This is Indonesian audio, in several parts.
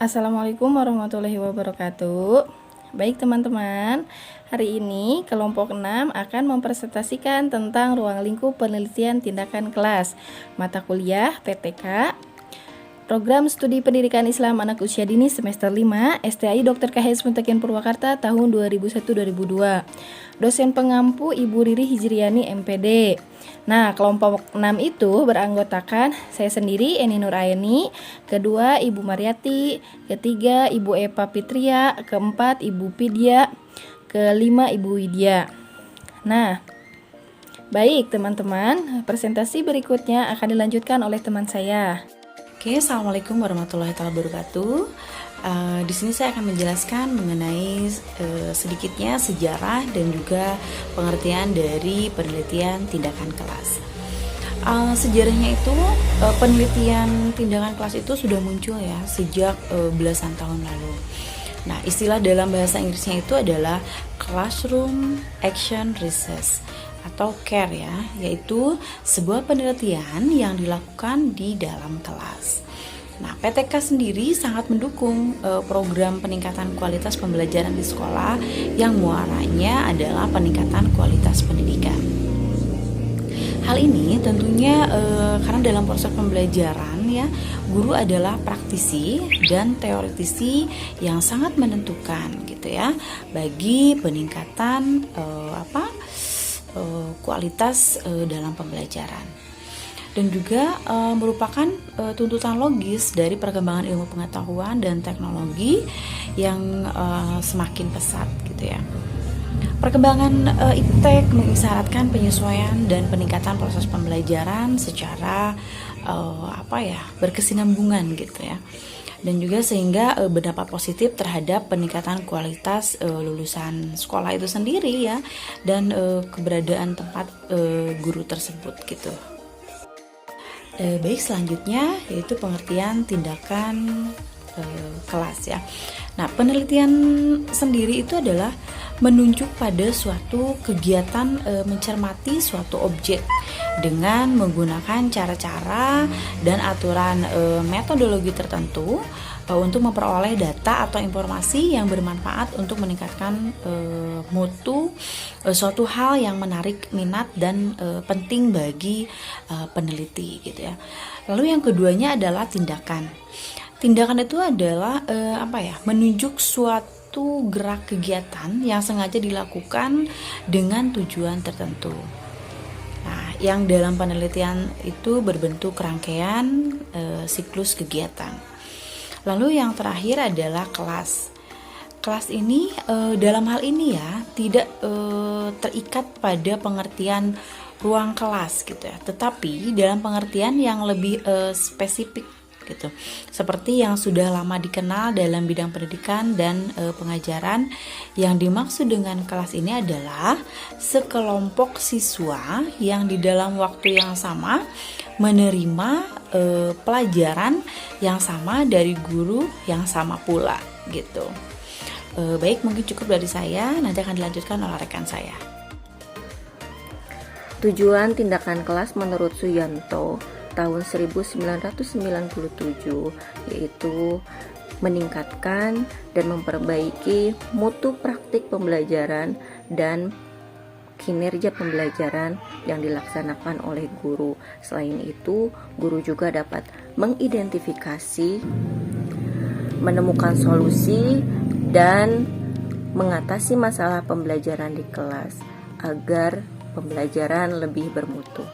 Assalamualaikum warahmatullahi wabarakatuh. Baik teman-teman, hari ini kelompok 6 akan mempresentasikan tentang ruang lingkup penelitian tindakan kelas, mata kuliah PTK, Program Studi Pendidikan Islam Anak Usia Dini semester 5, STI Dr. KHS Muntakin Purwakarta tahun 2001-2002. Dosen pengampu Ibu Riri Hijriani MPD. Nah, kelompok 6 itu beranggotakan saya sendiri Eni Nuraini, kedua Ibu Mariati, ketiga Ibu Epa Fitria, keempat Ibu Pidia, kelima Ibu Widya. Nah, baik teman-teman, presentasi berikutnya akan dilanjutkan oleh teman saya. Oke, assalamualaikum warahmatullahi wabarakatuh. Di sini saya akan menjelaskan mengenai sedikitnya sejarah dan juga pengertian dari penelitian tindakan kelas. Sejarahnya itu penelitian tindakan kelas itu sudah muncul ya sejak belasan tahun lalu. Nah, istilah dalam bahasa Inggrisnya itu adalah Classroom Action Research atau CARE ya, yaitu sebuah penelitian yang dilakukan di dalam kelas. Nah, PTK sendiri sangat mendukung program peningkatan kualitas pembelajaran di sekolah yang muaranya adalah peningkatan kualitas pendidikan. Hal ini tentunya karena dalam proses pembelajaran ya, guru adalah praktisi dan teoretisi yang sangat menentukan gitu ya bagi peningkatan kualitas dalam pembelajaran, dan juga merupakan tuntutan logis dari perkembangan ilmu pengetahuan dan teknologi yang semakin pesat gitu ya. Perkembangan iptek mengisyaratkan penyesuaian dan peningkatan proses pembelajaran secara berkesinambungan gitu ya, dan juga sehingga berdampak positif terhadap peningkatan kualitas lulusan sekolah itu sendiri ya, dan keberadaan tempat guru tersebut gitu. Baik, selanjutnya yaitu pengertian tindakan kelas ya. Nah, penelitian sendiri itu adalah menunjuk pada suatu kegiatan mencermati suatu objek dengan menggunakan cara-cara dan aturan metodologi tertentu untuk memperoleh data atau informasi yang bermanfaat untuk meningkatkan mutu suatu hal yang menarik minat dan penting bagi peneliti gitu ya. Lalu yang keduanya adalah tindakan. Tindakan itu adalah menunjuk suatu gerak kegiatan yang sengaja dilakukan dengan tujuan tertentu. Nah, yang dalam penelitian itu berbentuk rangkaian siklus kegiatan. Lalu yang terakhir adalah kelas. Kelas ini dalam hal ini ya tidak terikat pada pengertian ruang kelas gitu ya, tetapi dalam pengertian yang lebih spesifik gitu, seperti yang sudah lama dikenal dalam bidang pendidikan dan pengajaran. Yang dimaksud dengan kelas ini adalah sekelompok siswa yang di dalam waktu yang sama menerima pelajaran yang sama dari guru yang sama pula gitu. Baik, mungkin cukup dari saya, nanti akan dilanjutkan oleh rekan saya. Tujuan tindakan kelas menurut Suyanto tahun 1997 yaitu meningkatkan dan memperbaiki mutu praktik pembelajaran dan kinerja pembelajaran yang dilaksanakan oleh guru. Selain itu, guru juga dapat mengidentifikasi, menemukan solusi, dan mengatasi masalah pembelajaran di kelas agar pembelajaran lebih bermutu.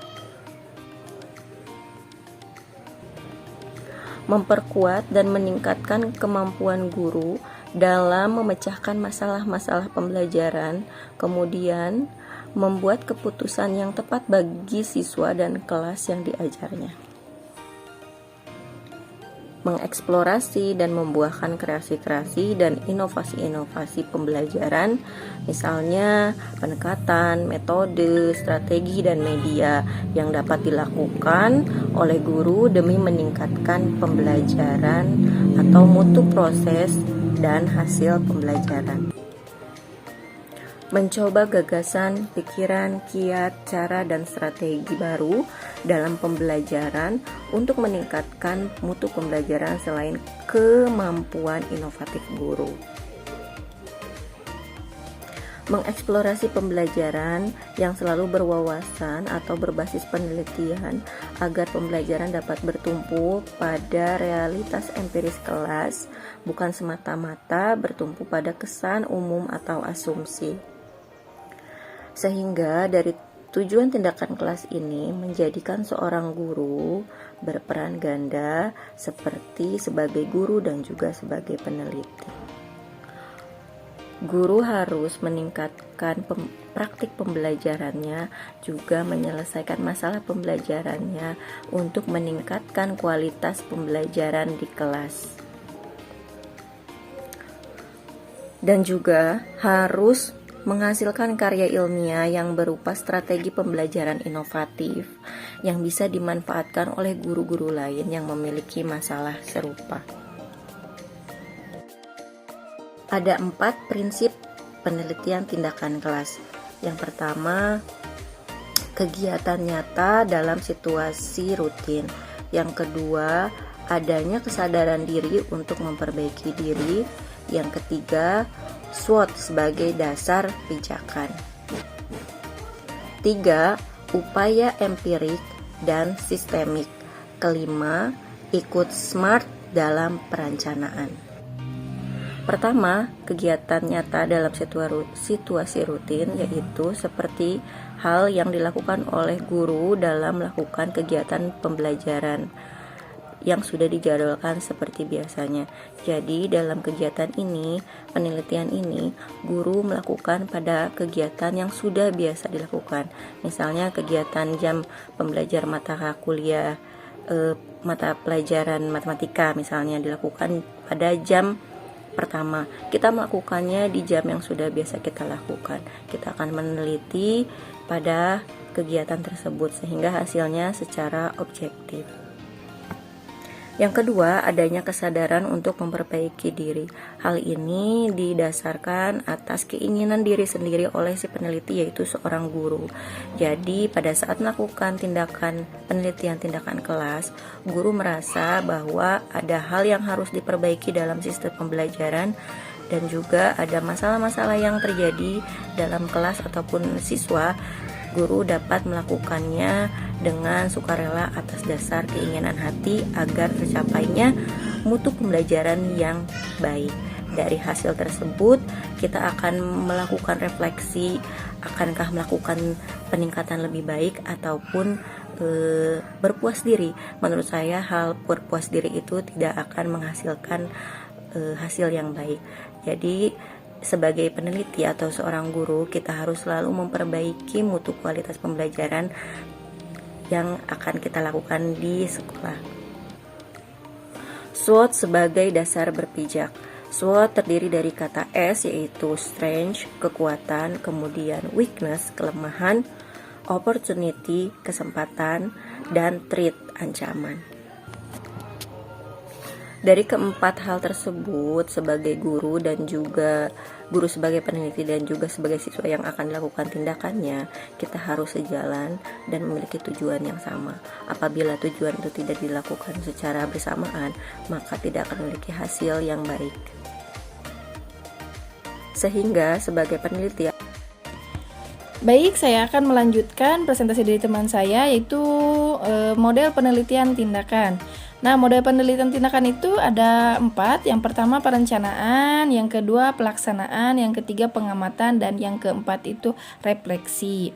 Memperkuat dan meningkatkan kemampuan guru dalam memecahkan masalah-masalah pembelajaran, kemudian membuat keputusan yang tepat bagi siswa dan kelas yang diajarnya. Mengeksplorasi dan membuahkan kreasi-kreasi dan inovasi-inovasi pembelajaran, misalnya pendekatan, metode, strategi, dan media yang dapat dilakukan oleh guru demi meningkatkan pembelajaran atau mutu proses dan hasil pembelajaran. mencoba gagasan, pikiran, kiat, cara, dan strategi baru dalam pembelajaran untuk meningkatkan mutu pembelajaran selain kemampuan inovatif guru. Mengeksplorasi pembelajaran yang selalu berwawasan atau berbasis penelitian agar pembelajaran dapat bertumpu pada realitas empiris kelas, bukan semata-mata bertumpu pada kesan umum atau asumsi. Sehingga dari tujuan tindakan kelas ini menjadikan seorang guru berperan ganda seperti sebagai guru dan juga sebagai peneliti. Guru harus meningkatkan praktik pembelajarannya, juga menyelesaikan masalah pembelajarannya untuk meningkatkan kualitas pembelajaran di kelas. Dan juga harus menghasilkan karya ilmiah yang berupa strategi pembelajaran inovatif yang bisa dimanfaatkan oleh guru-guru lain yang memiliki masalah serupa. Ada 4 prinsip penelitian tindakan kelas. Yang pertama, kegiatan nyata dalam situasi rutin. Yang kedua, adanya kesadaran diri untuk memperbaiki diri. Yang ketiga, SWOT sebagai dasar pijakan. 3. Upaya empirik dan sistemik. Kelima, ikut SMART dalam perencanaan. Pertama, kegiatan nyata dalam situasi rutin, yaitu seperti hal yang dilakukan oleh guru dalam melakukan kegiatan pembelajaran yang sudah dijadwalkan seperti biasanya. Jadi dalam kegiatan ini, penelitian ini, guru melakukan pada kegiatan yang sudah biasa dilakukan. Misalnya kegiatan jam pembelajar mata kuliah, mata pelajaran matematika misalnya dilakukan pada jam pertama. Kita melakukannya di jam yang sudah biasa kita lakukan. Kita akan meneliti pada kegiatan tersebut sehingga hasilnya secara objektif. Yang kedua, adanya kesadaran untuk memperbaiki diri. Hal ini didasarkan atas keinginan diri sendiri oleh si peneliti, yaitu seorang guru. Jadi, pada saat melakukan penelitian tindakan kelas, guru merasa bahwa ada hal yang harus diperbaiki dalam sistem pembelajaran dan juga ada masalah-masalah yang terjadi dalam kelas ataupun siswa. Guru dapat melakukannya dengan sukarela atas dasar keinginan hati agar tercapainya mutu pembelajaran yang baik. Dari hasil tersebut, kita akan melakukan refleksi, akankah melakukan peningkatan lebih baik ataupun berpuas diri. Menurut saya, hal berpuas diri itu tidak akan menghasilkan hasil yang baik. Jadi, sebagai peneliti atau seorang guru, kita harus selalu memperbaiki mutu kualitas pembelajaran yang akan kita lakukan di sekolah. SWOT sebagai dasar berpijak. SWOT terdiri dari kata S, yaitu strength, kekuatan, kemudian weakness, kelemahan, opportunity, kesempatan, dan threat, ancaman. Dari keempat hal tersebut, sebagai guru dan juga guru sebagai peneliti dan juga sebagai siswa yang akan melakukan tindakannya, kita harus sejalan dan memiliki tujuan yang sama. Apabila tujuan itu tidak dilakukan secara bersamaan, maka tidak akan memiliki hasil yang baik. Sehingga sebagai peneliti, baik, saya akan melanjutkan presentasi dari teman saya, yaitu model penelitian tindakan. Nah, model penelitian tindakan itu ada 4. Yang pertama perencanaan, yang kedua pelaksanaan, yang ketiga pengamatan, dan yang keempat itu refleksi.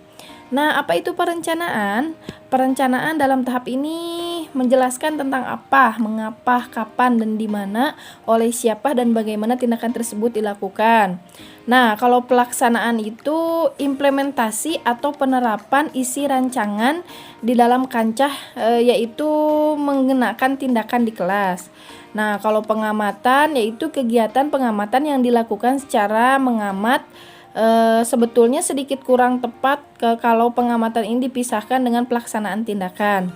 Nah, apa itu perencanaan? Perencanaan dalam tahap ini menjelaskan tentang apa, mengapa, kapan, dan di mana, oleh siapa, dan bagaimana tindakan tersebut dilakukan. Nah, kalau pelaksanaan itu implementasi atau penerapan isi rancangan di dalam kancah, yaitu mengenakan tindakan di kelas. Nah, kalau pengamatan yaitu kegiatan pengamatan yang dilakukan secara mengamat. Sebetulnya sedikit kurang tepat kalau pengamatan ini dipisahkan dengan pelaksanaan tindakan.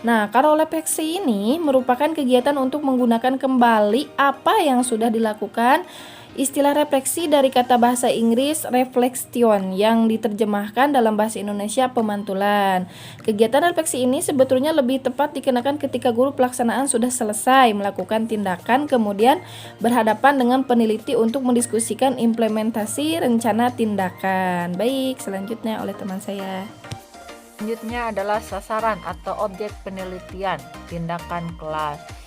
Nah, kalau refleksi ini merupakan kegiatan untuk menggunakan kembali apa yang sudah dilakukan Istilah refleksi dari kata bahasa Inggris reflection yang diterjemahkan dalam bahasa Indonesia pemantulan. Kegiatan refleksi ini sebetulnya lebih tepat dikenakan ketika guru pelaksanaan sudah selesai melakukan tindakan kemudian berhadapan dengan peneliti untuk mendiskusikan implementasi rencana tindakan. Baik, selanjutnya oleh teman saya. Selanjutnya adalah sasaran atau objek penelitian tindakan kelas.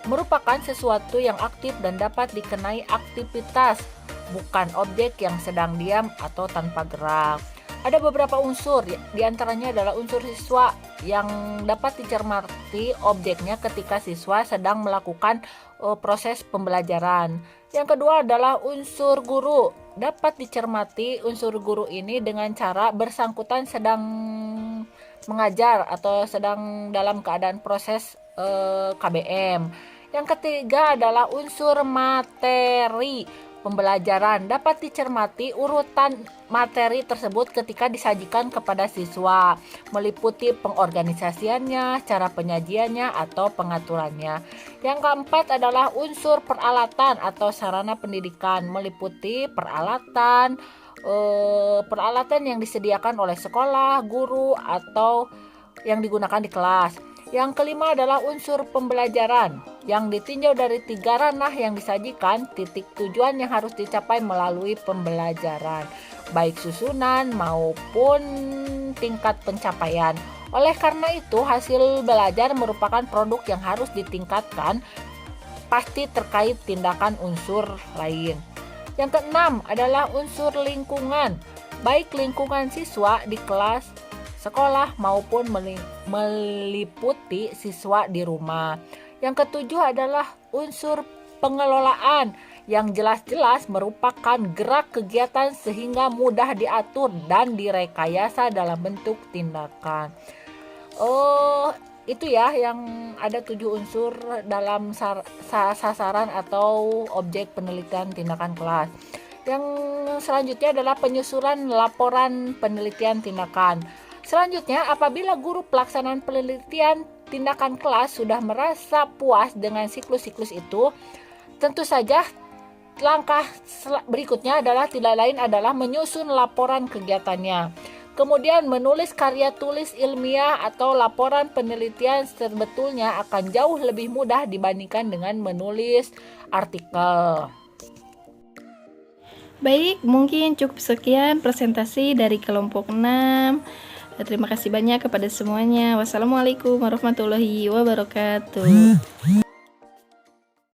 Merupakan sesuatu yang aktif dan dapat dikenai aktivitas, bukan objek yang sedang diam atau tanpa gerak. Ada beberapa unsur, diantaranya adalah unsur siswa yang dapat dicermati objeknya ketika siswa sedang melakukan proses pembelajaran. Yang kedua adalah unsur guru. Dapat dicermati unsur guru ini dengan cara bersangkutan sedang mengajar atau sedang dalam keadaan proses KBM. Yang ketiga adalah unsur materi pembelajaran. Dapat dicermati urutan materi tersebut ketika disajikan kepada siswa, meliputi pengorganisasiannya, cara penyajiannya, atau pengaturannya. Yang keempat adalah unsur peralatan atau sarana pendidikan, meliputi peralatan yang disediakan oleh sekolah, guru, atau yang digunakan di kelas. Yang kelima adalah unsur pembelajaran yang ditinjau dari 3 ranah yang disajikan, titik tujuan yang harus dicapai melalui pembelajaran, baik susunan maupun tingkat pencapaian. Oleh karena itu, hasil belajar merupakan produk yang harus ditingkatkan, pasti terkait tindakan unsur lain. Yang keenam adalah unsur lingkungan, baik lingkungan siswa di kelas, sekolah maupun meliputi siswa di rumah. Yang ketujuh adalah unsur pengelolaan yang jelas-jelas merupakan gerak kegiatan sehingga mudah diatur dan direkayasa dalam bentuk tindakan. Itu ya yang ada 7 unsur dalam sasaran atau objek penelitian tindakan kelas. Yang selanjutnya adalah penyusunan laporan penelitian tindakan. Selanjutnya, apabila guru pelaksanaan penelitian tindakan kelas sudah merasa puas dengan siklus-siklus itu, tentu saja langkah berikutnya adalah tidak lain adalah menyusun laporan kegiatannya. Kemudian menulis karya tulis ilmiah atau laporan penelitian sebetulnya akan jauh lebih mudah dibandingkan dengan menulis artikel. Baik, mungkin cukup sekian presentasi dari kelompok 6. Terima kasih banyak kepada semuanya. Wassalamualaikum warahmatullahi wabarakatuh.